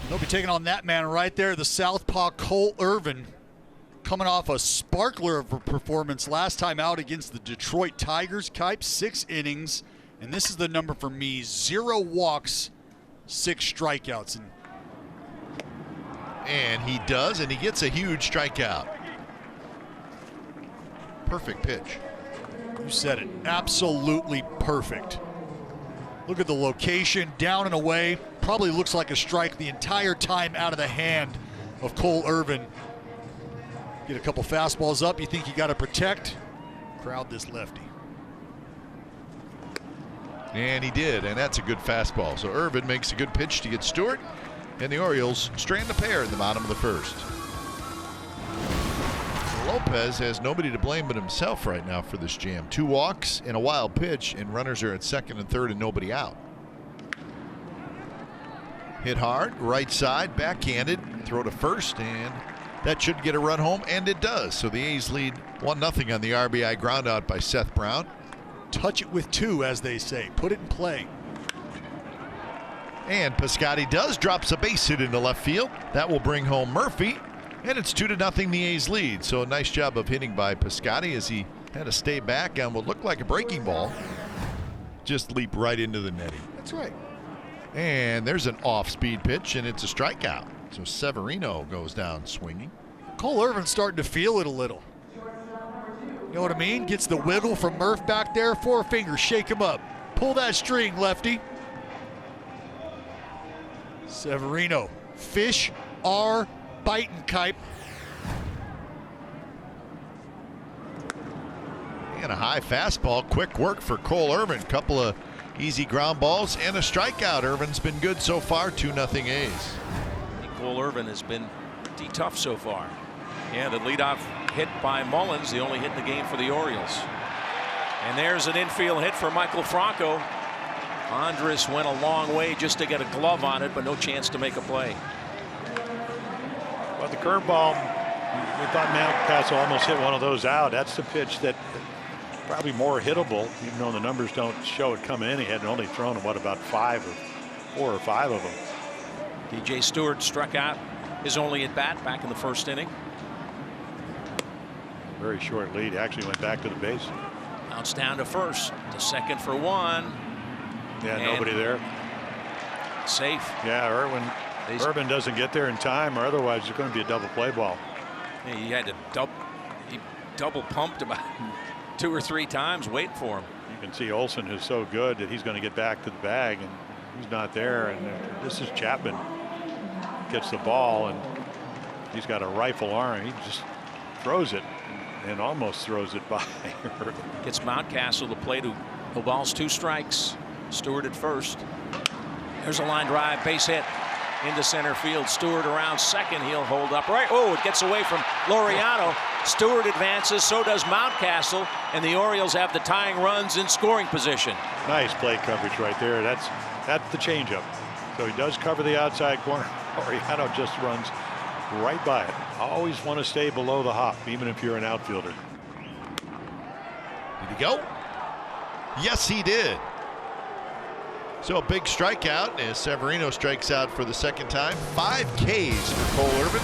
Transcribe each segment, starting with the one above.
They'll be taking on that man right there, the southpaw Cole Irvin, coming off a sparkler of a performance last time out against the Detroit Tigers. Kipe, 6 innings, and this is the number for me: 0 walks, 6 strikeouts. And he does, and he gets a huge strikeout. Perfect pitch. You said it. Absolutely perfect. Look at the location, down and away. Probably looks like a strike the entire time out of the hand of Cole Irvin. Get a couple fastballs up. You think you got to protect. Crowd this lefty. And he did, and that's a good fastball. So Irvin makes a good pitch to get Stewart, and the Orioles strand a pair in the bottom of the first. Lopez has nobody to blame but himself right now for this jam. 2 walks and a wild pitch, and runners are at second and third and nobody out. Hit hard, right side, backhanded, throw to first, and that should get a run home, and it does. So the A's lead 1-0 on the RBI groundout by Seth Brown. Touch it with 2, as they say. Put it in play. And Piscotty drops a base hit into left field. That will bring home Murphy. And it's 2-0 the A's lead. So a nice job of hitting by Piscotty as he had to stay back on what looked like a breaking ball. Just leap right into the netting. That's right. And there's an off-speed pitch, and it's a strikeout. So Severino goes down swinging. Cole Irvin's starting to feel it a little. You know what I mean? Gets the wiggle from Murph back there. 4 fingers, shake him up. Pull that string, lefty. Severino. Fish are biting, Kipe. And a high fastball. Quick work for Cole Irvin. Couple of easy ground balls and a strikeout. Irvin's been good so far. 2-0 A's. Cole Irvin has been tough so far. Yeah, the leadoff hit by Mullins, the only hit in the game for the Orioles. And there's an infield hit for Michael Franco. Andres went a long way just to get a glove on it, but no chance to make a play. Well, the curveball, we thought Mountcastle almost hit one of those out. That's the pitch that probably more hittable, even though the numbers don't show it coming in. He had only thrown, what, about 4 or 5 of them. DJ Stewart struck out his only at bat back in the first inning. Very short lead. Actually went back to the base. Bounce down to first, to second for 1. Yeah, and nobody there. Safe. Yeah, Irvin doesn't get there in time, or otherwise it's going to be a double play ball. Yeah, he had to double pumped about 2 or 3 times waiting for him. You can see Olsen, who's so good that he's going to get back to the bag, and he's not there. And this is Chapman. Gets the ball, and he's got a rifle arm. He just throws it and almost throws it by. Gets Mountcastle to play to the ball's 2 strikes. Stewart at first. There's a line drive, base hit into center field. Stewart around second. He'll hold up right. Oh, it gets away from Laureano. Stewart advances, so does Mountcastle, and the Orioles have the tying runs in scoring position. Nice play coverage right there. That's the changeup. So he does cover the outside corner. Laureano just runs right by it. Always want to stay below the hop, even if you're an outfielder. Did he go? Yes, he did. So a big strikeout as Severino strikes out for the second time. 5 Ks for Cole Irvin.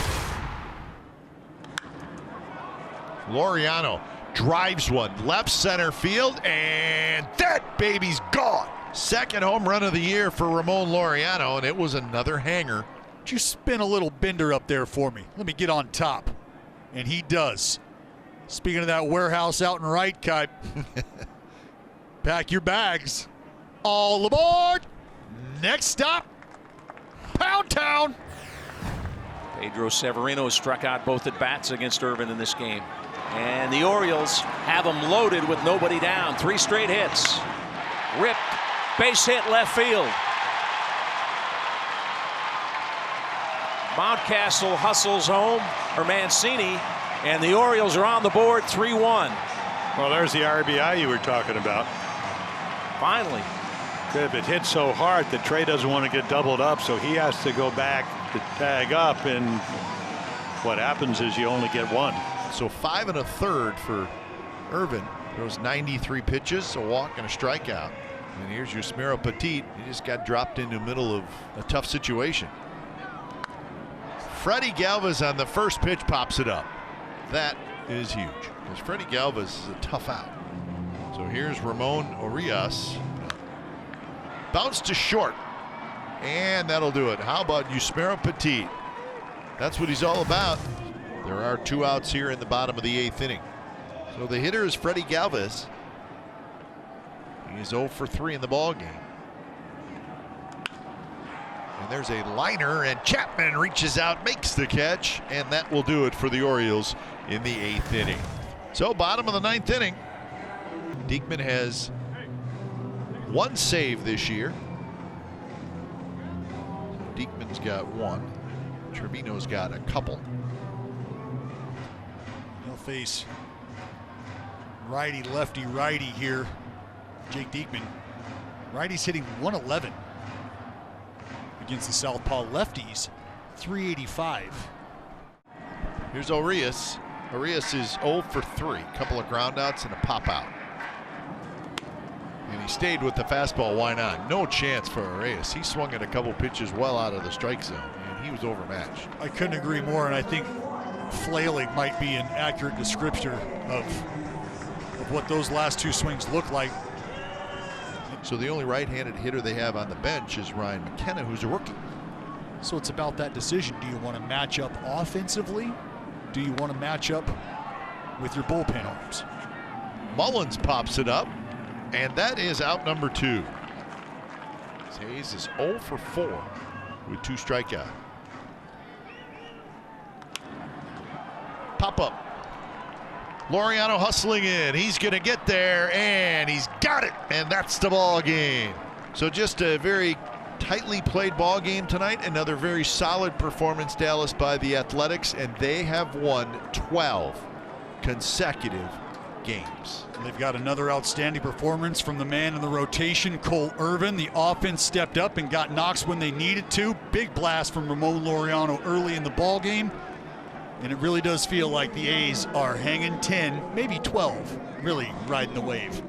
Laureano drives one left center field, and that baby's gone. Second home run of the year for Ramon Laureano, and it was another hanger. Would you spin a little bender up there for me? Let me get on top. And he does. Speaking of that warehouse out in right, Kipe. Pack your bags. All aboard. Next stop, Pound Town. Pedro Severino struck out both at bats against Irvin in this game. And the Orioles have him loaded with nobody down. 3 straight hits. Ripped, base hit left field. Mountcastle hustles home, or Mancini, and the Orioles are on the board 3-1. Well, there's the RBI you were talking about. Finally. It hit so hard that Trey doesn't want to get doubled up, so he has to go back to tag up, and what happens is you only get 1. So 5 1/3 for Irvin. Those 93 pitches, a walk and a strikeout. And here's your Smiro Petit. He just got dropped into the middle of a tough situation. Freddie Galvis on the first pitch pops it up. That is huge because Freddie Galvis is a tough out. So here's Ramon Orioles. Bounce to short. And that'll do it. How about Yusmeiro Petit? That's what he's all about. There are 2 outs here in the bottom of the 8th inning. So the hitter is Freddie Galvis. He's 0 for 3 in the ball game. And there's a liner, and Chapman reaches out, makes the catch, and that will do it for the Orioles in the 8th inning. So bottom of the 9th inning. Diekman has 1 save this year. Diekman's got 1. Trevino's got a couple. He'll face righty, lefty, righty here. Jake Diekman. Righty's hitting 111 against the southpaw lefties, 385. Here's Urias. Urias is 0 for 3. Couple of groundouts and a pop out. And he stayed with the fastball. Why not? No chance for Urias. He swung at a couple pitches well out of the strike zone, and he was overmatched. I couldn't agree more, and I think flailing might be an accurate description of what those last 2 swings look like. So the only right-handed hitter they have on the bench is Ryan McKenna, who's a rookie. So it's about that decision. Do you want to match up offensively? Do you want to match up with your bullpen arms? Mullins pops it up, and that is out number 2. Hayes is 0 for 4 with 2 strikeouts. Pop up. Laureano hustling in. He's going to get there, and he's got it, and that's the ball game. So just a very tightly played ball game tonight. Another very solid performance, Dallas, by the Athletics, and they have won 12 consecutive games. They've got another outstanding performance from the man in the rotation, Cole Irvin. The offense stepped up and got knocks when they needed to. Big blast from Ramon Laureano early in the ball game. And it really does feel like the A's are hanging 10, maybe 12, really riding the wave.